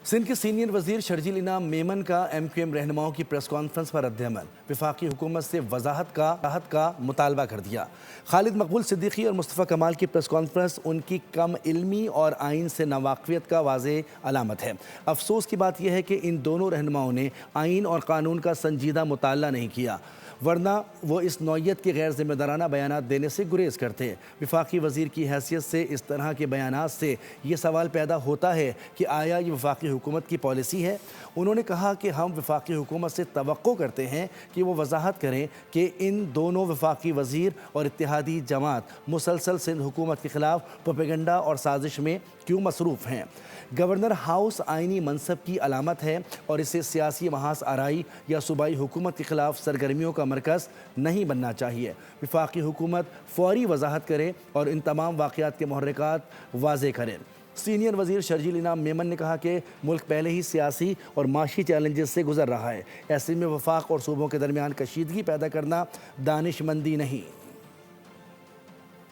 सिंध के सीनियर वजीर शर्जील इनाम मेमन का MQM रहनुमाओं की प्रेस कॉन्फ्रेंस पर रद्द-ए-अमल। वफाकी हुकूमत से वजाहत का मुतालबा कर दिया। खालिद मकबूल सिद्दीकी और मुस्तफ़ा कमाल की प्रेस कॉन्फ्रेंस उनकी कम इल्मी और आइन से नावाक़ियत का वाज़े अलामत है। अफसोस की बात यह है कि इन दोनों रहनुमाओं ने आइन और कानून का संजीदा मुताला नहीं किया, वरना वो इस नौयत के गैर ज़िम्मेदाराना बयानात देने से गुरेज करते। वफाकी वज़ीर की हैसियत से इस तरह के बयानात से ये सवाल पैदा होता है कि आया ये वफाकी हुकूमत की पॉलिसी है। उन्होंने कहा कि हम वफाकी हुकूमत से तवक्को करते हैं कि वो वजाहत करें कि इन दोनों वफाकी वज़ीर और इत्तेहादी जमात मुसलसल सिंध हुकूमत के ख़िलाफ़ प्रोपेगेंडा और साजिश में क्यों मसरूफ़ हैं। गवर्नर हाउस आइनी मनसब की अलामत है और इसे सियासी महाज आराई या सूबाई हुकूमत के ख़िलाफ़ सरगर्मियों का मरकज़ नहीं बनना चाहिए। वफाकी हुकूमत फ़ौरी वजाहत करे और इन तमाम वाक़यात के मुहर्रिकात वाज़े करें। सीनियर वज़ीर शर्जील इनाम मेमन ने कहा कि मुल्क पहले ही सियासी और माशी चैलेंजेस से गुजर रहा है। ऐसे में वफाक और सूबों के दरमियान कशीदगी पैदा करना दानिशमंदी नहीं।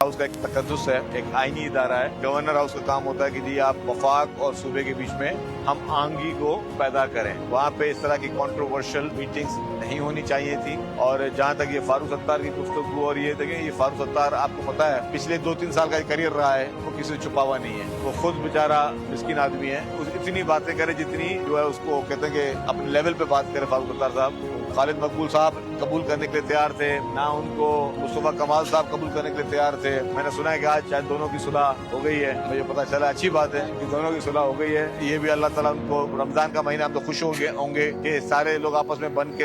हाउस का एक तकद्दुस है, एक आईनी इदारा है। गवर्नर हाउस का काम होता है कि जी आप वफाक और सूबे के बीच में हम आंगी को पैदा करें। वहाँ पे इस तरह की कंट्रोवर्शियल मीटिंग्स नहीं होनी चाहिए थी। और जहाँ तक ये फारूक सत्तार की गुफ्तगू हो रही है, देखिए ये फारूक सत्तार आपको पता है पिछले 2-3 साल का करियर रहा है, वो किसी से छुपा हुआ नहीं है। वो खुद बेचारा मिस्किन आदमी है, इतनी बातें करे जितनी जो है उसको कहते हैं कि अपने लेवल पे बात करे। फारूक सत्तार साहब खालिद मकबूल साहब कबूल करने के लिए तैयार थे, ना उनको मुस्तफ़ा कमाल साहब कबूल करने के लिए तैयार थे। मैंने सुना है कि आज शायद दोनों की सुलह हो गई है, मुझे पता चला, अच्छी बात है कि दोनों की सुलह हो गई है। ये भी अल्लाह ताला उनको, रमजान का महीना हम तो खुश होंगे कि सारे लोग आपस में बन के